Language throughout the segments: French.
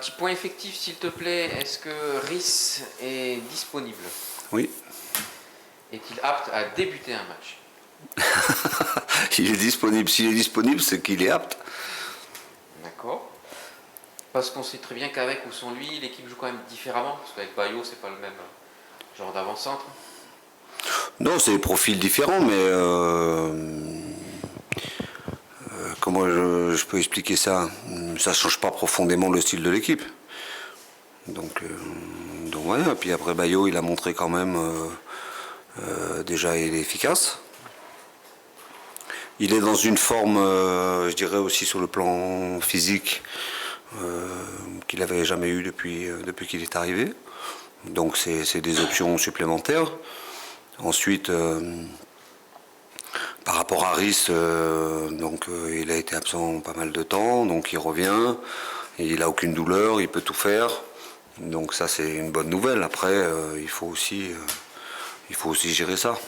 Petit point effectif, s'il te plaît. Est-ce que Rhys est disponible? Oui. Est-il apte à débuter un match? Il est disponible. S'il est disponible, c'est qu'il est apte. D'accord. Parce qu'on sait très bien qu'avec ou sans lui, l'équipe joue quand même différemment. Parce qu'avec Bayo, c'est pas le même genre d'avant-centre. Non, c'est des profils différents, mais comment je peux expliquer ça? Ça ne change pas profondément le style de l'équipe. Donc voilà. Puis après, Bayo, il a montré quand même déjà il est efficace. Il est dans une forme, je dirais aussi sur le plan physique, qu'il n'avait jamais eu depuis qu'il est arrivé. Donc c'est des options supplémentaires. Ensuite, par rapport à Rhys, il a été absent pas mal de temps, donc il revient, il n'a aucune douleur, il peut tout faire. Donc ça c'est une bonne nouvelle. Après, il faut aussi gérer ça.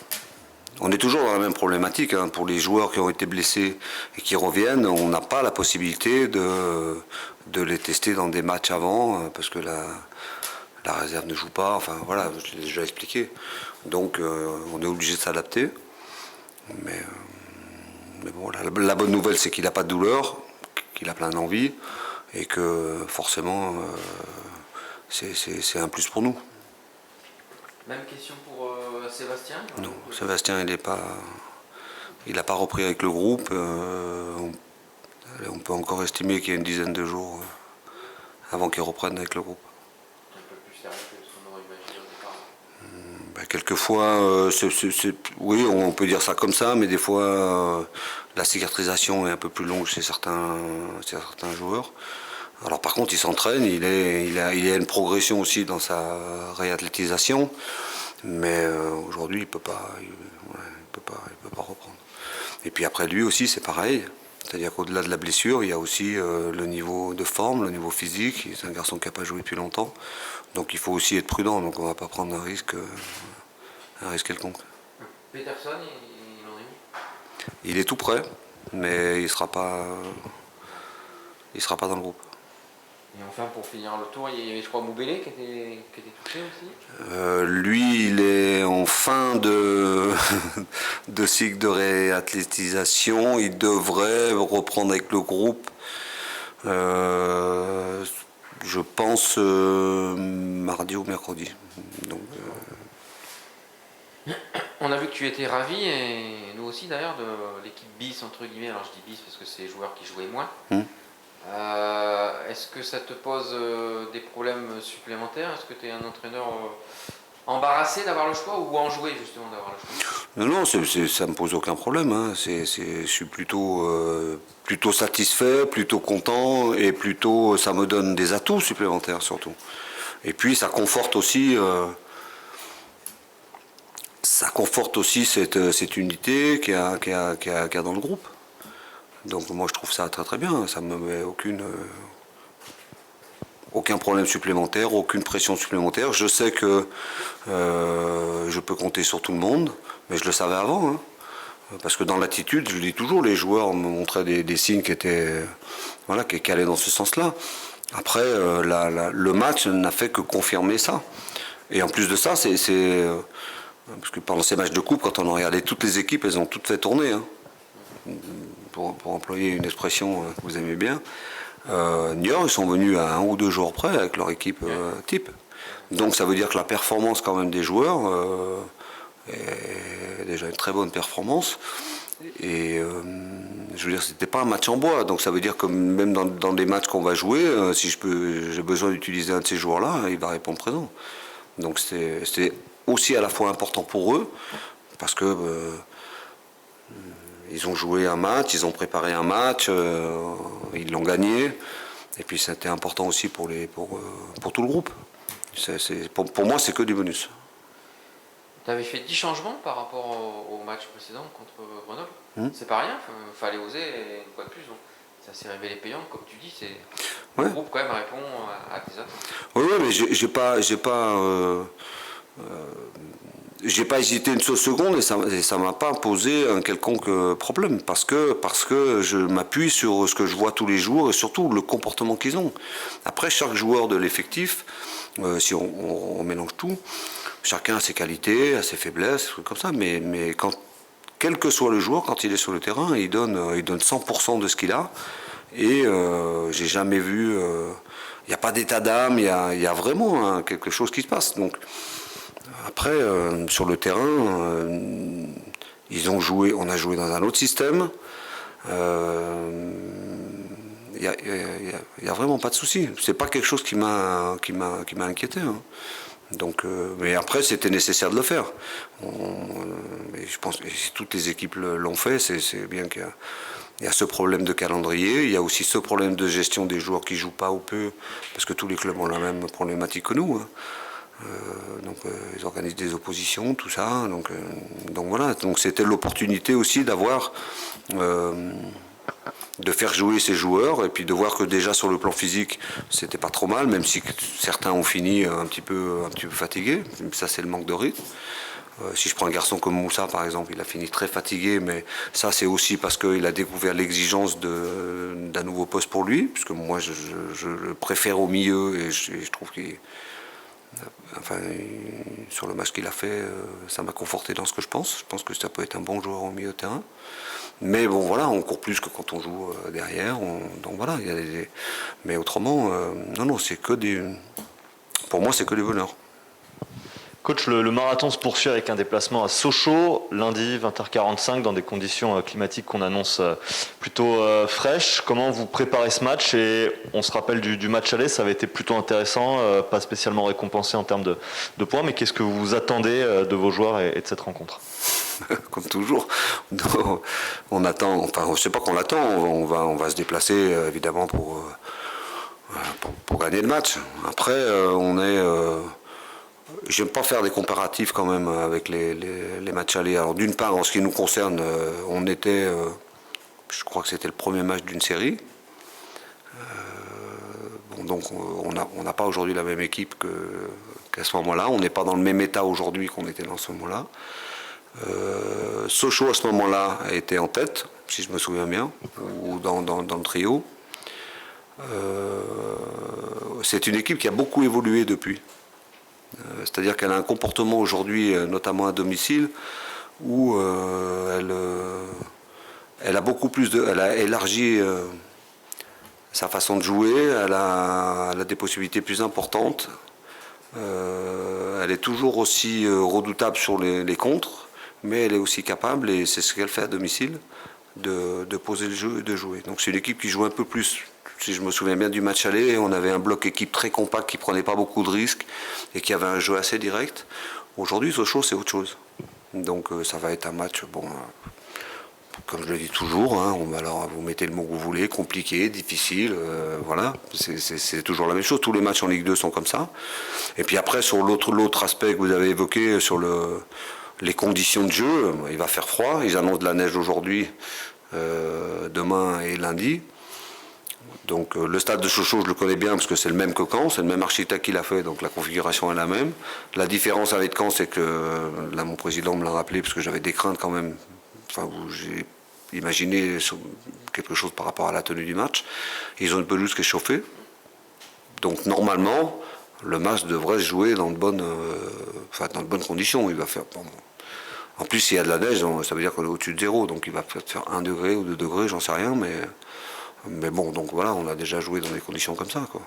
On est toujours dans la même problématique. Hein. Pour les joueurs qui ont été blessés et qui reviennent, on n'a pas la possibilité de les tester dans des matchs avant, parce que la réserve ne joue pas. Enfin voilà, je l'ai déjà expliqué. Donc on est obligé de s'adapter. Mais bon, la bonne nouvelle, c'est qu'il n'a pas de douleur, qu'il a plein d'envie, et que forcément, c'est un plus pour nous. Même question pour Sébastien? Non, Sébastien, il n'a pas repris avec le groupe. On peut encore estimer qu'il y a une dizaine de jours avant qu'il reprenne avec le groupe. Un peu plus sérieux que ce qu'on aurait imaginé au départ. Quelquefois, oui, on peut dire ça comme ça, mais des fois, la cicatrisation est un peu plus longue chez certains joueurs. Alors par contre, il s'entraîne, il a une progression aussi dans sa réathlétisation, mais aujourd'hui, il peut pas reprendre. Et puis après, lui aussi, c'est pareil. C'est-à-dire qu'au-delà de la blessure, il y a aussi le niveau de forme, le niveau physique. C'est un garçon qui n'a pas joué depuis longtemps. Donc il faut aussi être prudent. Donc on ne va pas prendre un risque quelconque. Peterson, il en est où? Il est tout prêt, mais il ne sera pas dans le groupe. Et enfin, pour finir le tour, il y avait, je crois, Moubélé qui était touché aussi. Lui, il est en fin de cycle de réathlétisation. Il devrait reprendre avec le groupe. Je pense mardi ou mercredi. Donc, On a vu que tu étais ravi, et nous aussi d'ailleurs, de l'équipe bis, entre guillemets. Alors je dis bis parce que c'est les joueurs qui jouaient moins. Est-ce que ça te pose des problèmes supplémentaires? Est-ce que tu es un entraîneur embarrassé d'avoir le choix, ou enjoué justement d'avoir le choix? Non, ça me pose aucun problème. Hein. Je suis plutôt satisfait, plutôt content, et plutôt ça me donne des atouts supplémentaires surtout. Et puis ça conforte aussi cette unité qu'il y a dans le groupe. Donc moi je trouve ça très très bien. Ça me met aucun problème supplémentaire, aucune pression supplémentaire. Je sais que je peux compter sur tout le monde, mais je le savais avant. Hein. Parce que dans l'attitude, je le dis toujours, les joueurs me montraient des signes qui allaient dans ce sens-là. Après, le match n'a fait que confirmer ça. Et en plus de ça, parce que pendant ces matchs de coupe, quand on a regardé toutes les équipes, elles ont toutes fait tourner. Hein. Pour employer une expression que vous aimez bien. Niort, ils sont venus à 1 ou 2 jours près avec leur équipe type. Donc ça veut dire que la performance quand même des joueurs est déjà une très bonne performance. Et je veux dire, c'était pas un match en bois. Donc ça veut dire que même dans des matchs qu'on va jouer, si j'ai besoin d'utiliser un de ces joueurs-là, il va répondre présent. Donc c'est aussi à la fois important pour eux, parce que ils ont joué un match, ils ont préparé un match, ils l'ont gagné. Et puis c'était important aussi pour tout le groupe. Pour moi, c'est que du bonus. Tu avais fait 10 changements par rapport au match précédent contre Grenoble. C'est pas rien, il fallait oser, et une fois de plus. Donc, ça s'est révélé payant, comme tu dis. Le groupe quand même répond à tes attentes. Oui, mais j'ai pas j'ai pas hésité une seule seconde et ça m'a pas posé un quelconque problème parce que je m'appuie sur ce que je vois tous les jours et surtout le comportement qu'ils ont. Après, chaque joueur de l'effectif, si on mélange tout, chacun a ses qualités, a ses faiblesses, des trucs comme ça, mais quel que soit le joueur, quand il est sur le terrain, il donne 100% de ce qu'il a et j'ai jamais vu, il n'y a pas d'état d'âme, il y a vraiment quelque chose qui se passe. Donc après, sur le terrain, on a joué dans un autre système. Il n'y a vraiment pas de souci. C'est pas quelque chose qui m'a inquiété. Hein. Donc, mais après, c'était nécessaire de le faire. Je pense que si toutes les équipes l'ont fait, c'est bien qu'il y a ce problème de calendrier. Il y a aussi ce problème de gestion des joueurs qui jouent pas ou peu, parce que tous les clubs ont la même problématique que nous. Hein. Ils organisent des oppositions, tout ça. Donc voilà. Donc c'était l'opportunité aussi d'avoir, de faire jouer ces joueurs et puis de voir que déjà sur le plan physique, c'était pas trop mal, même si certains ont fini un petit peu fatigués. Ça, c'est le manque de rythme. Si je prends un garçon comme Moussa, par exemple, il a fini très fatigué, mais ça, c'est aussi parce qu'il a découvert l'exigence d'un nouveau poste pour lui, puisque moi, je le préfère au milieu et je trouve qu'il. Enfin, sur le match qu'il a fait, ça m'a conforté dans ce que je pense. Je pense que ça peut être un bon joueur au milieu de terrain. Mais bon, voilà, on court plus que quand on joue derrière. Donc voilà, mais autrement, non, c'est que des. Pour moi, c'est que du bonheur. Coach, le marathon se poursuit avec un déplacement à Sochaux, lundi 20h45, dans des conditions climatiques qu'on annonce plutôt fraîches. Comment vous préparez ce match? Et on se rappelle du match aller, ça avait été plutôt intéressant, pas spécialement récompensé en termes de points, mais qu'est-ce que vous attendez de vos joueurs et de cette rencontre? Comme toujours, on attend, enfin, je ne sais pas qu'on l'attend, on va se déplacer évidemment pour gagner le match. Après, j'aime pas faire des comparatifs quand même avec les matchs allés. Alors d'une part, en ce qui nous concerne, je crois que c'était le premier match d'une série. Donc on n'a pas aujourd'hui la même équipe qu'à ce moment-là. On n'est pas dans le même état aujourd'hui qu'on était dans ce moment-là. Sochaux à ce moment-là a été en tête, si je me souviens bien, ou dans le trio. C'est une équipe qui a beaucoup évolué depuis. C'est-à-dire qu'elle a un comportement aujourd'hui, notamment à domicile, où elle a beaucoup plus elle a élargi sa façon de jouer, elle a des possibilités plus importantes. Elle est toujours aussi redoutable sur les contres, mais elle est aussi capable, et c'est ce qu'elle fait à domicile, de poser le jeu et de jouer. Donc c'est une équipe qui joue un peu plus. Si je me souviens bien du match aller, on avait un bloc équipe très compact qui prenait pas beaucoup de risques et qui avait un jeu assez direct. Aujourd'hui, Sochaux, c'est autre chose. Donc ça va être un match, bon, comme je le dis toujours, hein, alors vous mettez le mot que vous voulez, compliqué, difficile, voilà, c'est toujours la même chose. Tous les matchs en Ligue 2 sont comme ça. Et puis après, sur l'autre aspect que vous avez évoqué, sur les conditions de jeu, il va faire froid. Ils annoncent de la neige aujourd'hui, demain et lundi. Donc le stade de Sochaux, je le connais bien parce que c'est le même que Caen, c'est le même architecte qui l'a fait, donc la configuration est la même. La différence avec Caen, c'est que, là mon président me l'a rappelé, parce que j'avais des craintes quand même, enfin j'ai imaginé quelque chose par rapport à la tenue du match. Ils ont une pelouse qui est chauffée, donc normalement, le match devrait se jouer dans de bonnes conditions. Il va faire, bon, en plus s'il y a de la neige, ça veut dire qu'on est au-dessus de zéro, donc il va peut-être faire 1 degré ou 2 degrés, j'en sais rien, mais bon, donc voilà, on a déjà joué dans des conditions comme ça, quoi.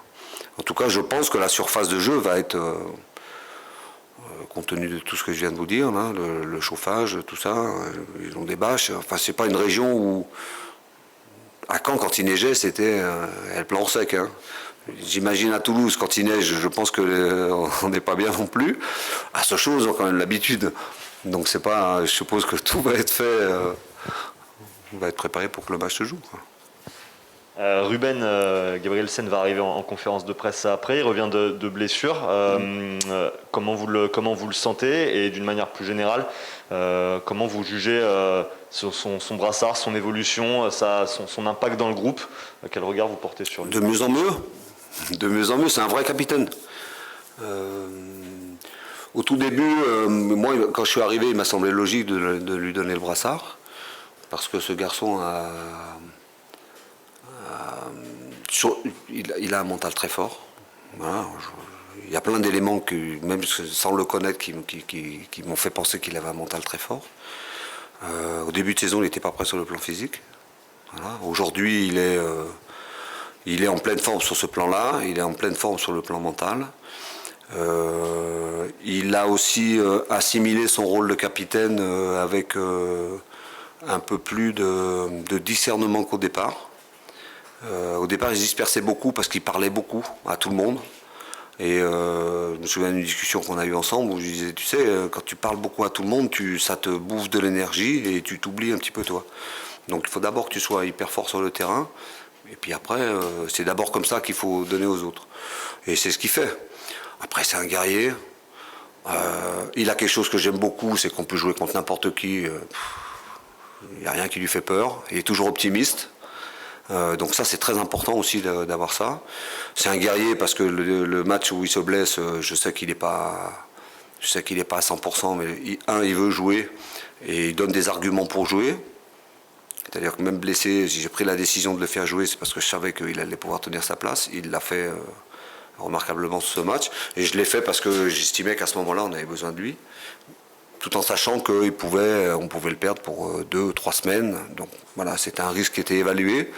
En tout cas, je pense que la surface de jeu va être, compte tenu de tout ce que je viens de vous dire, là, le chauffage, tout ça, ils ont des bâches. Enfin, c'est pas une région où, à Caen, quand il neigeait, c'était elle plan sec. Hein. J'imagine à Toulouse, quand il neige, je pense qu'on n'est pas bien non plus. À Sochaux, ils ont quand même l'habitude. Donc c'est pas, je suppose que tout va être fait, va être préparé pour que le match se joue, quoi. Ruben Gabrielsen va arriver en conférence de presse après, il revient de blessure. Comment vous le sentez, et d'une manière plus générale, comment vous jugez son brassard, son évolution, son impact dans le groupe? Quel regard vous portez sur lui? De mieux en mieux, c'est un vrai capitaine. Au tout début, moi, quand je suis arrivé, il m'a semblé logique de lui donner le brassard, parce que ce garçon il a un mental très fort. Voilà, il y a plein d'éléments, même sans le connaître, qui m'ont fait penser qu'il avait un mental très fort. Au début de saison, il n'était pas prêt sur le plan physique. Voilà. Aujourd'hui, il est en pleine forme sur ce plan-là, il est en pleine forme sur le plan mental. Il a aussi assimilé son rôle de capitaine avec un peu plus de discernement qu'au départ. Au départ, il se dispersait beaucoup parce qu'il parlait beaucoup à tout le monde. Et je me souviens d'une discussion qu'on a eue ensemble où je disais, tu sais, quand tu parles beaucoup à tout le monde, ça te bouffe de l'énergie et tu t'oublies un petit peu toi. Donc il faut d'abord que tu sois hyper fort sur le terrain. Et puis après, c'est d'abord comme ça qu'il faut donner aux autres. Et c'est ce qu'il fait. Après, c'est un guerrier. Il a quelque chose que j'aime beaucoup, c'est qu'on peut jouer contre n'importe qui. Il n'y a rien qui lui fait peur. Il est toujours optimiste. Donc ça, c'est très important aussi d'avoir ça. C'est un guerrier parce que le match où il se blesse, je sais qu'il n'est pas à 100%, mais il veut jouer et il donne des arguments pour jouer. C'est-à-dire que même blessé, si j'ai pris la décision de le faire jouer, c'est parce que je savais qu'il allait pouvoir tenir sa place. Il l'a fait remarquablement sur ce match. Et je l'ai fait parce que j'estimais qu'à ce moment-là, on avait besoin de lui. Tout en sachant qu'on pouvait le perdre pour 2 ou 3 semaines. Donc voilà, c'était un risque qui était évalué.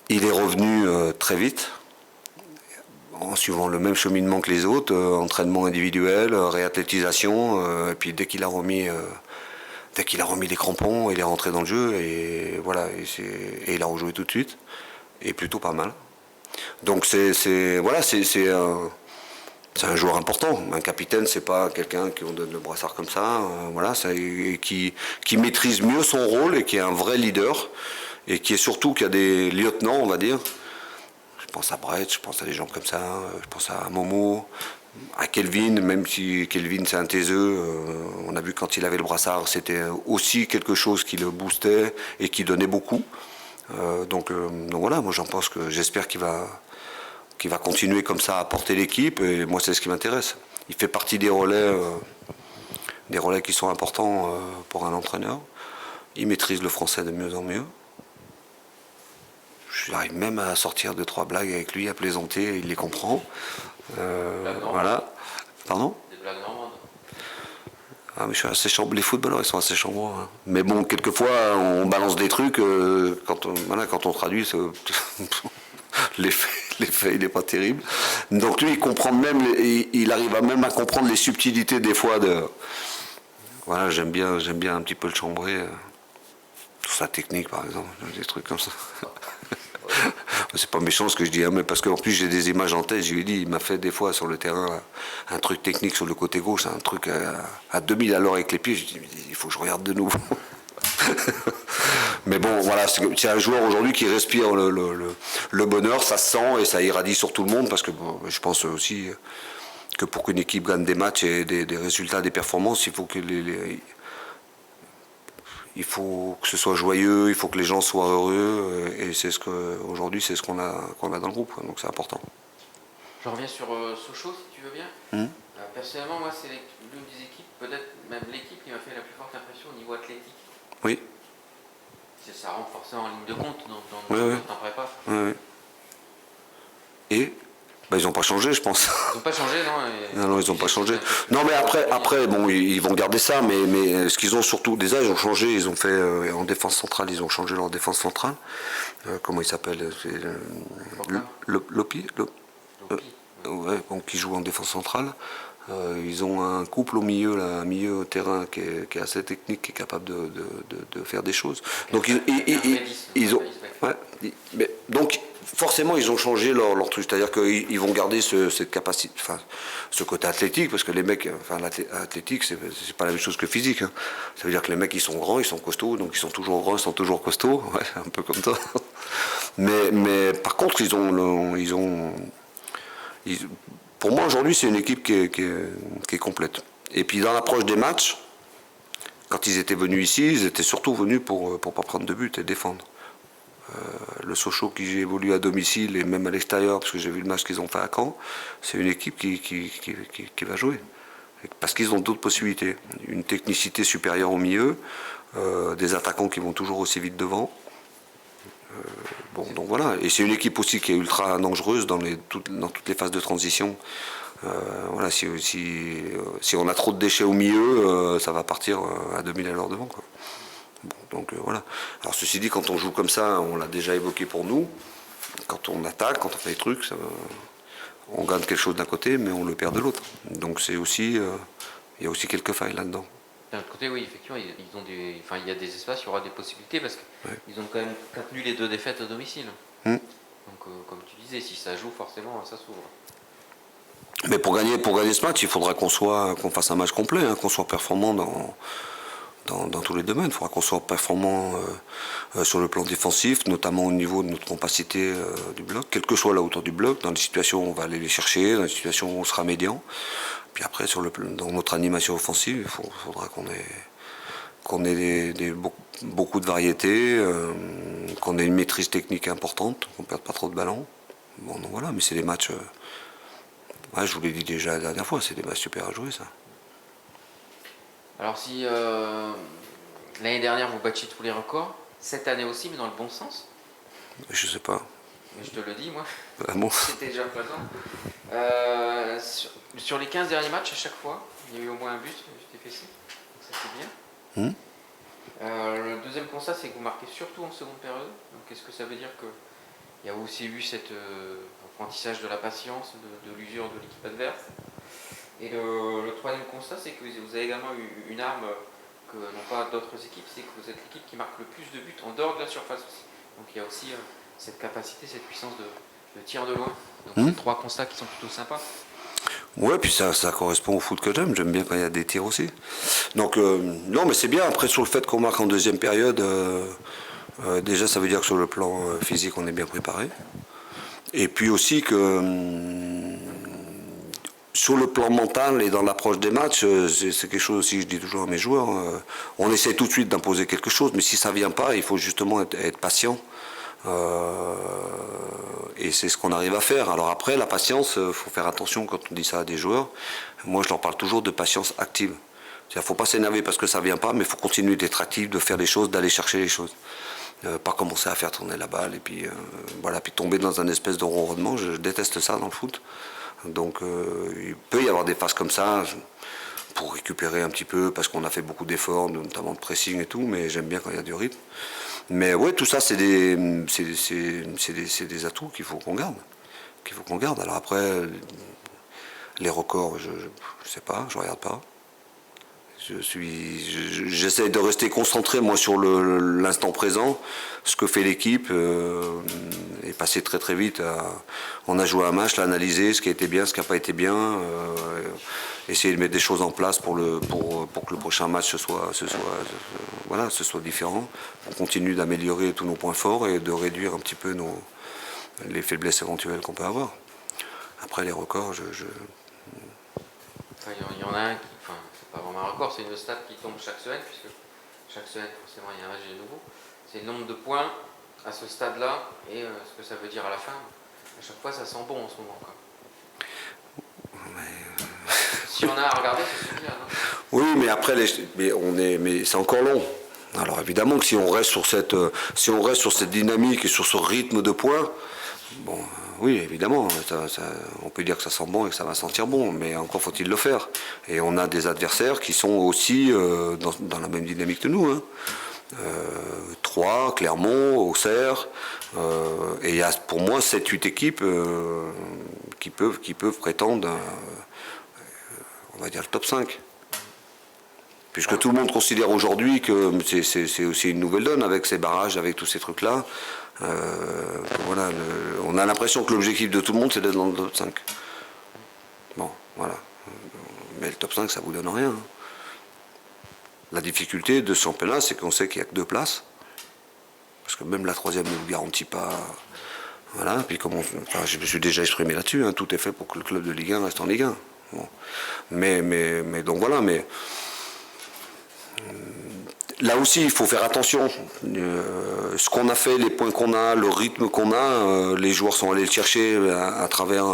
Il est revenu très vite, en suivant le même cheminement que les autres, entraînement individuel, réathlétisation, et puis dès qu'il a remis les crampons, il est rentré dans le jeu, et voilà, et il a rejoué tout de suite, et plutôt pas mal. Donc c'est un joueur important. Un capitaine, c'est pas quelqu'un qui on donne le brassard comme ça. Voilà, qui maîtrise mieux son rôle et qui est un vrai leader et qui a des lieutenants, on va dire. Je pense à Brett, je pense à des gens comme ça. Je pense à Momo, à Kelvin, même si Kelvin c'est un taiseux. On a vu quand il avait le brassard, c'était aussi quelque chose qui le boostait et qui donnait beaucoup. Donc voilà, moi j'espère qu'il va continuer comme ça à porter l'équipe, et moi c'est ce qui m'intéresse. Il fait partie des relais qui sont importants pour un entraîneur. Il maîtrise le français de mieux en mieux. J'arrive même à sortir 2-3 blagues avec lui, à plaisanter, il les comprend. Voilà. Pardon ? Des blagues normandes. Ah, mais je suis assez chambreux. Les footballeurs, ils sont assez chambreux. Hein. Mais bon, quelquefois, on balance des trucs, quand on traduit, l'effet, il n'est pas terrible. Donc lui, il comprend même, il arrive même à comprendre les subtilités des fois de. Voilà, j'aime bien un petit peu le chambrer. Sur sa technique, par exemple, des trucs comme ça. C'est pas méchant ce que je dis, hein, mais parce qu'en plus j'ai des images en tête. Je lui ai dit, il m'a fait des fois sur le terrain un truc technique sur le côté gauche, un truc à 2000 à l'heure avec les pieds. Je dis, il faut que je regarde de nouveau. Mais bon, voilà, c'est un joueur aujourd'hui qui respire le bonheur, ça se sent et ça irradie sur tout le monde, parce que bon, je pense aussi que pour qu'une équipe gagne des matchs et des résultats, des performances, il faut que il faut que ce soit joyeux, il faut que les gens soient heureux, et aujourd'hui c'est ce qu'on a dans le groupe, donc c'est important. Je reviens sur Sochaux, si tu veux bien. Personnellement, moi, c'est l'une des équipes, peut-être même l'équipe qui m'a fait la plus forte impression au niveau athlétique. Oui. Ça rentre forcément en ligne de compte dans un prépa. Oui. Et ils n'ont pas changé, je pense. Ils n'ont pas changé, non. Non, ils n'ont pas changé. Non, mais après, bon, ils vont garder ça, mais ce qu'ils ont surtout, déjà, ils ont changé, ils ont fait en défense centrale, ils ont changé leur défense centrale. Comment il s'appelle ? Lopi. Ouais, donc qui joue en défense centrale. Ils ont un couple au milieu, là, un milieu terrain qui est assez technique, qui est capable de faire des choses. Donc ils ont, ouais, donc forcément ils ont changé leur truc, c'est-à-dire qu'ils vont garder cette capacité, enfin ce côté athlétique, parce que les mecs, enfin l'athlétique c'est pas la même chose que physique. Hein. Ça veut dire que les mecs ils sont grands, ils sont costauds, donc ils sont toujours grands, ils sont toujours costauds, ouais, un peu comme ça. Mais par contre pour moi, aujourd'hui, c'est une équipe qui est complète. Et puis, dans l'approche des matchs, quand ils étaient venus ici, ils étaient surtout venus pour ne pas prendre de but et défendre. Le Sochaux qui évolue à domicile et même à l'extérieur, parce que j'ai vu le match qu'ils ont fait à Caen, c'est une équipe qui va jouer. Parce qu'ils ont d'autres possibilités. Une technicité supérieure au milieu, des attaquants qui vont toujours aussi vite devant. Bon, donc voilà. Et c'est une équipe aussi qui est ultra dangereuse dans toutes les phases de transition. Voilà, si on a trop de déchets au milieu, ça va partir à 2000 à l'heure devant, quoi. Bon, donc voilà. Alors ceci dit, quand on joue comme ça, on l'a déjà évoqué pour nous. Quand on attaque, quand on fait des trucs, on gagne quelque chose d'un côté, mais on le perd de l'autre. Donc c'est aussi, il y a aussi quelques failles là-dedans. D'un autre côté, oui, effectivement, il y a des espaces, il y aura des possibilités parce qu'ils ont quand même contenu les 2 défaites à domicile. Donc, comme tu disais, si ça joue, forcément, ça s'ouvre. Mais pour gagner ce match, il faudra qu'on fasse un match complet, hein, qu'on soit performant dans tous les domaines. Il faudra qu'on soit performant sur le plan défensif, notamment au niveau de notre capacité du bloc, quelle que soit la hauteur du bloc. Dans les situations où on va aller les chercher, dans les situations où on sera médian. Puis après, dans notre animation offensive, il faudra qu'on ait beaucoup de variétés, qu'on ait une maîtrise technique importante, qu'on ne perde pas trop de ballons. Bon, donc voilà, mais c'est des matchs... je vous l'ai dit déjà la dernière fois, c'est des matchs super à jouer, ça. Alors si l'année dernière vous battiez tous les records, cette année aussi, mais dans le bon sens, Je sais pas. je te le dis moi, Ah bon. c'était déjà présent. Sur les 15 derniers matchs, à chaque fois, il y a eu au moins un but TFC, donc ça c'est bien. Le deuxième constat, c'est que vous marquez surtout en seconde période. Donc qu'est-ce que ça veut dire? Il y a aussi eu cet apprentissage de la patience, de l'usure de l'équipe adverse. Et le troisième constat, c'est que vous avez également eu une arme que n'ont pas d'autres équipes, c'est que vous êtes l'équipe qui marque le plus de buts en dehors de la surface aussi. Donc il y a aussi cette capacité, cette puissance de tir de loin. Donc c'est 3 constats qui sont plutôt sympas. Ouais, puis ça correspond au foot que j'aime. J'aime bien quand il y a des tirs aussi. Donc, non, mais c'est bien. Après, sur le fait qu'on marque en deuxième période, déjà, ça veut dire que sur le plan physique, on est bien préparé. Et puis aussi que sur le plan mental et dans l'approche des matchs, c'est quelque chose aussi que je dis toujours à mes joueurs. On essaie tout de suite d'imposer quelque chose, mais si ça ne vient pas, il faut justement être patient. Et c'est ce qu'on arrive à faire. Alors après, la patience, il faut faire attention quand on dit ça à des joueurs. Moi, je leur parle toujours de patience active. Il ne faut pas s'énerver parce que ça ne vient pas, mais il faut continuer d'être actif, de faire des choses, d'aller chercher les choses. Pas commencer à faire tourner la balle et puis, voilà, puis tomber dans un espèce de ronronnement. Je déteste ça dans le foot. Donc il peut y avoir des phases comme ça pour récupérer un petit peu parce qu'on a fait beaucoup d'efforts, notamment de pressing et tout, mais j'aime bien quand il y a du rythme. Mais ouais, tout ça, c'est des atouts qu'il faut qu'on garde. Alors après, les records, je sais pas, je regarde pas. J'essaie de rester concentré moi sur l'instant présent, ce que fait l'équipe, et passer très très vite. On a joué un match, l'analyser, ce qui a été bien, ce qui n'a pas été bien, essayer de mettre des choses en place pour que le prochain match soit différent. On continue d'améliorer tous nos points forts et de réduire un petit peu les faiblesses éventuelles qu'on peut avoir. Après les records, Il y en a un qui, c'est pas vraiment un record, c'est une stat qui tombe chaque semaine, puisque chaque semaine, forcément, il y a un match de nouveau. C'est le nombre de points à ce stade-là et ce que ça veut dire à la fin. À chaque fois, ça sent bon en ce moment, quoi. Si on a à regarder, c'est bien. Oui, mais après, mais c'est encore long. Alors évidemment que si on reste sur cette dynamique et sur ce rythme de points, bon, oui, évidemment, on peut dire que ça sent bon et que ça va sentir bon, mais encore faut-il le faire. Et on a des adversaires qui sont aussi dans la même dynamique que nous. Hein. Troyes, Clermont, Auxerre, et il y a pour moi 7-8 équipes qui peuvent prétendre, on va dire, le top 5. Puisque tout le monde considère aujourd'hui que c'est aussi une nouvelle donne avec ces barrages, avec tous ces trucs-là. Voilà, on a l'impression que l'objectif de tout le monde, c'est d'être dans le top 5. Bon, voilà. Mais le top 5, ça ne vous donne rien. La difficulté de ce championnat, c'est qu'on sait qu'il n'y a que 2 places. Parce que même la 3e ne vous garantit pas. Voilà, puis je me suis déjà exprimé là-dessus, hein, tout est fait pour que le club de Ligue 1 reste en Ligue 1. Bon. Mais donc voilà, mais. Là aussi, il faut faire attention. Ce qu'on a fait, les points qu'on a, le rythme qu'on a, les joueurs sont allés le chercher à travers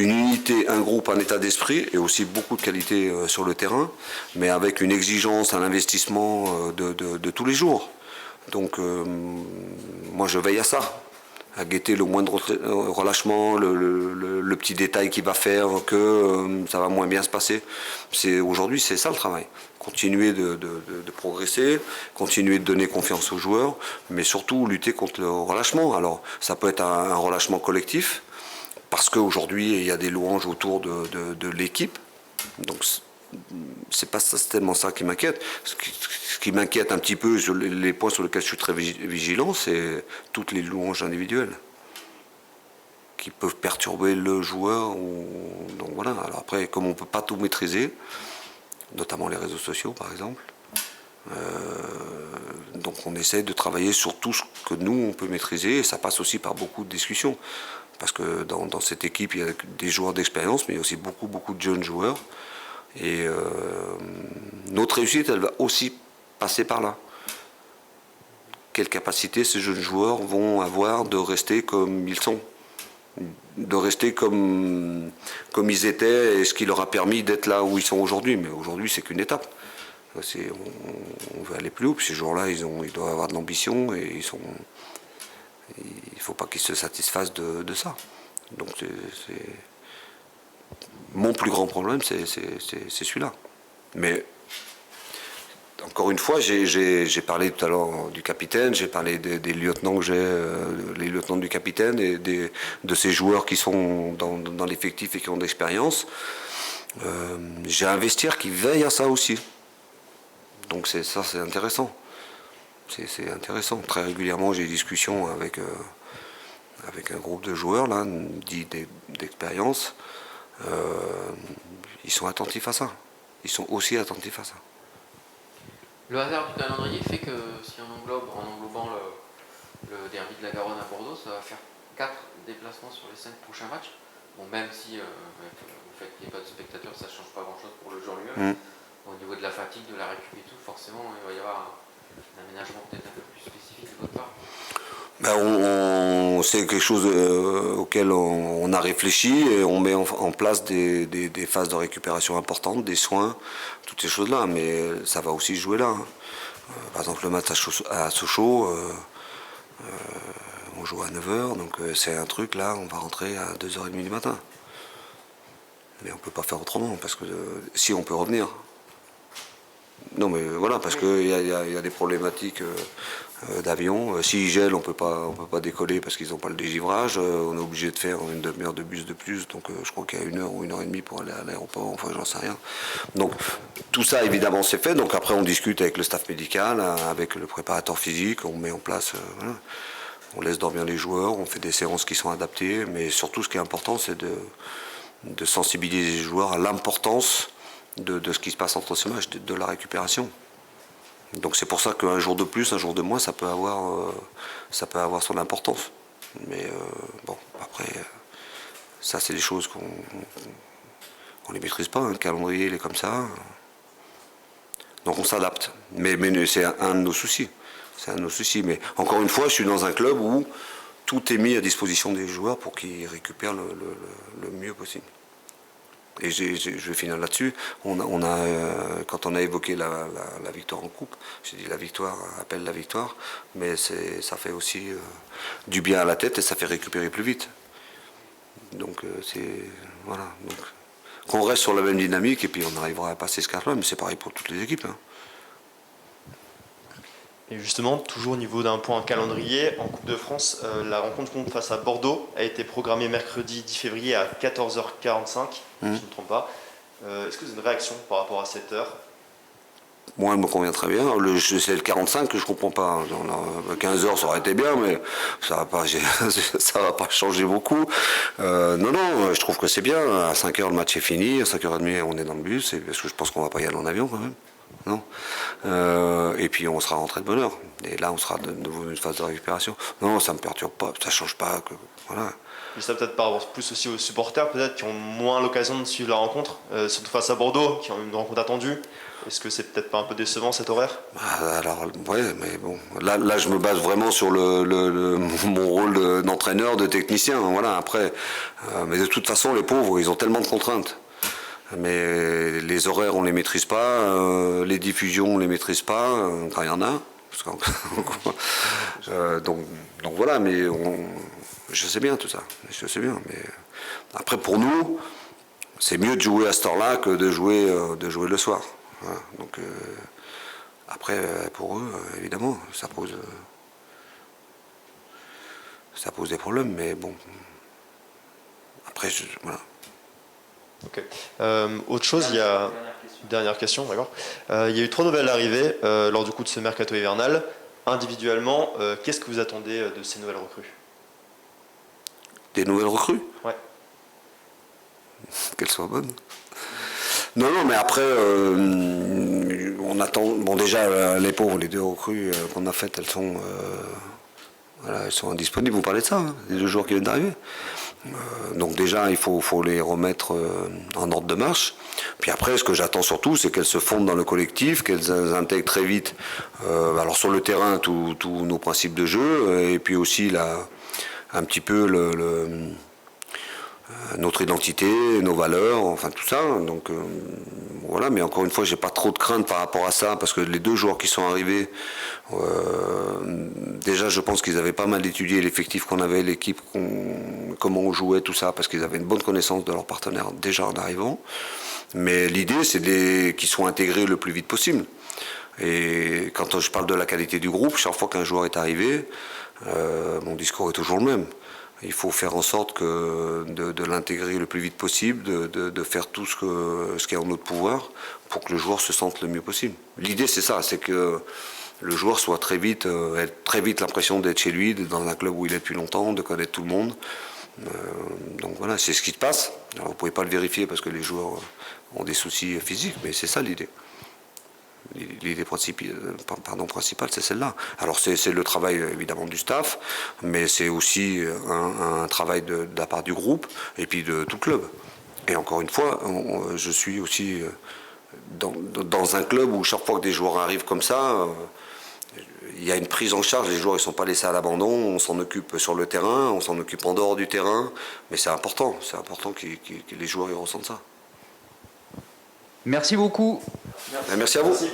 une unité, un groupe, un état d'esprit et aussi beaucoup de qualité sur le terrain, mais avec une exigence, un investissement de tous les jours. Donc moi je veille à ça, à guetter le moindre relâchement, le petit détail qui va faire que ça va moins bien se passer. Aujourd'hui c'est ça le travail. Continuer de progresser, continuer de donner confiance aux joueurs, mais surtout lutter contre le relâchement. Alors ça peut être un relâchement collectif, parce qu'aujourd'hui il y a des louanges autour de l'équipe. Donc c'est pas tellement ça qui m'inquiète. Ce qui m'inquiète un petit peu, sur les points sur lesquels je suis très vigilant, c'est toutes les louanges individuelles qui peuvent perturber le joueur. Donc voilà. Alors après, comme on ne peut pas tout maîtriser, notamment les réseaux sociaux par exemple, donc on essaie de travailler sur tout ce que nous on peut maîtriser, et ça passe aussi par beaucoup de discussions. Parce que dans cette équipe, il y a des joueurs d'expérience, mais il y a aussi beaucoup de jeunes joueurs. Et notre réussite, elle va aussi passer par là. Quelle capacité ces jeunes joueurs vont avoir de rester comme ils sont, de rester comme ils étaient, et ce qui leur a permis d'être là où ils sont aujourd'hui. Mais aujourd'hui, c'est qu'une étape. On veut aller plus haut, puis ces joueurs-là, ils doivent avoir de l'ambition, et il ne faut pas qu'ils se satisfassent de ça. Donc mon plus grand problème, c'est celui-là. Mais encore une fois, j'ai parlé tout à l'heure du capitaine, j'ai parlé des lieutenants que j'ai, les lieutenants du capitaine, et de ces joueurs qui sont dans l'effectif et qui ont de l'expérience. J'ai un vestiaire qui veille à ça aussi. Donc c'est intéressant. C'est intéressant. Très régulièrement, j'ai des discussions avec un groupe de joueurs, là, dit d'expérience. Ils sont attentifs à ça. Ils sont aussi attentifs à ça. Le hasard du calendrier fait que si en englobant le derby de la Garonne à Bordeaux, ça va faire 4 déplacements sur les 5 prochains matchs. Bon, même si avec le fait qu'il n'y ait pas de spectateurs, ça ne change pas grand-chose pour le jour lui-même. Au niveau de la fatigue, de la récup et tout, forcément, il va y avoir un aménagement peut-être un peu plus spécifique de votre part. C'est quelque chose auquel on a réfléchi, et on met en place des phases de récupération importantes, des soins, toutes ces choses-là, mais ça va aussi jouer là. Par exemple, le match à Sochaux, on joue à 9h, donc c'est un truc, là, on va rentrer à 2h30 du matin. Mais on ne peut pas faire autrement, parce que si on peut revenir. Non, mais voilà, parce qu'il y a des problématiques d'avion. S'ils gèlent, on peut pas décoller parce qu'ils n'ont pas le dégivrage. On est obligé de faire une demi-heure de bus de plus. Donc je crois qu'il y a 1 heure ou 1h30 pour aller à l'aéroport. Enfin, j'en sais rien. Donc tout ça, évidemment, c'est fait. Donc après, on discute avec le staff médical, avec le préparateur physique. On met en place... voilà. On laisse dormir les joueurs. On fait des séances qui sont adaptées. Mais surtout, ce qui est important, c'est de sensibiliser les joueurs à l'importance de ce qui se passe entre ces matchs, de la récupération. Donc c'est pour ça qu'un jour de plus, un jour de moins, ça peut avoir son importance. Mais bon, après, ça c'est des choses qu'on ne les maîtrise pas. Le calendrier, il est comme ça. Donc on s'adapte. Mais c'est un de nos soucis. C'est un de nos soucis. Mais encore une fois, je suis dans un club où tout est mis à disposition des joueurs pour qu'ils récupèrent le mieux possible. Et je vais finir là-dessus. Quand on a évoqué la victoire en coupe, j'ai dit la victoire appelle la victoire, mais ça fait aussi du bien à la tête, et ça fait récupérer plus vite. Donc voilà. Donc, qu'on reste sur la même dynamique, et puis on arrivera à passer ce cap-là, mais c'est pareil pour toutes les équipes. Hein. Et justement, toujours au niveau d'un point calendrier, en Coupe de France, la rencontre face à Bordeaux a été programmée mercredi 10 février à 14h45, si je ne me trompe pas. Est-ce que vous avez une réaction par rapport à cette heure ? Moi, elle me convient très bien. C'est le 45 que je ne comprends pas. 15h, ça aurait été bien, mais ça va pas changer beaucoup. Non, je trouve que c'est bien. À 5h, le match est fini. À 5h30, on est dans le bus. Parce que je pense qu'on ne va pas y aller en avion quand même. Non. Et puis on sera rentré de bonne heure. Et là, on sera de nouveau dans une phase de récupération. Non, ça ne me perturbe pas. Ça ne change pas. Voilà. Je sais peut-être par rapport plus aussi aux supporters, peut-être, qui ont moins l'occasion de suivre la rencontre, surtout face à Bordeaux, qui ont une rencontre attendue. Est-ce que c'est peut-être pas un peu décevant cet horaire? Alors, ouais, mais bon, là, je me base vraiment sur mon rôle d'entraîneur, de technicien. Voilà, après, mais de toute façon, les pauvres, ils ont tellement de contraintes. Mais les horaires, on les maîtrise pas, les diffusions, on les maîtrise pas, quand il y en a. Donc voilà, mais je sais bien tout ça. Je sais bien, mais après, pour nous, c'est mieux de jouer à cette heure-là que de jouer le soir. Voilà, donc après, pour eux, évidemment, ça pose des problèmes, mais bon. Après, voilà. Ok. Autre chose, il y a... Dernière question, d'accord. Il y a eu 3 nouvelles arrivées lors du coup de ce mercato hivernal. Individuellement, qu'est-ce que vous attendez de ces nouvelles recrues? Des nouvelles recrues? Ouais. Qu'elles soient bonnes. Non, mais après, on attend. Bon, déjà, les pauvres, les 2 recrues qu'on a faites, elles sont indisponibles. Vous parlez de ça, hein, les 2 joueurs qui viennent d'arriver. Donc déjà, il faut les remettre en ordre de marche. Puis après, ce que j'attends surtout, c'est qu'elles se fondent dans le collectif, qu'elles intègrent très vite, alors sur le terrain, tous nos principes de jeu, et puis aussi un petit peu notre identité, nos valeurs, enfin tout ça. Donc voilà, mais encore une fois, j'ai pas trop de crainte par rapport à ça, parce que les 2 joueurs qui sont arrivés, déjà je pense qu'ils avaient pas mal étudié l'effectif qu'on avait, l'équipe, comment on jouait, tout ça, parce qu'ils avaient une bonne connaissance de leurs partenaires déjà en arrivant. Mais l'idée, c'est qu'ils soient intégrés le plus vite possible. Et quand je parle de la qualité du groupe, chaque fois qu'un joueur est arrivé, mon discours est toujours le même. Il faut faire en sorte de l'intégrer le plus vite possible, de faire tout ce qui est en notre pouvoir pour que le joueur se sente le mieux possible. L'idée, c'est ça, c'est que le joueur soit ait très vite l'impression d'être chez lui, d'être dans un club où il est depuis longtemps, de connaître tout le monde. Donc voilà, c'est ce qui se passe. Alors, vous ne pouvez pas le vérifier parce que les joueurs ont des soucis physiques, mais c'est ça l'idée. L'idée principale, c'est celle-là. Alors c'est le travail évidemment du staff, mais c'est aussi un travail de la part du groupe et puis de tout le club. Et encore une fois, je suis aussi dans un club où chaque fois que des joueurs arrivent comme ça, il y a une prise en charge. Les joueurs ne sont pas laissés à l'abandon, on s'en occupe sur le terrain, on s'en occupe en dehors du terrain, mais c'est important que les joueurs y ressentent ça. Merci beaucoup. Merci à vous. Merci.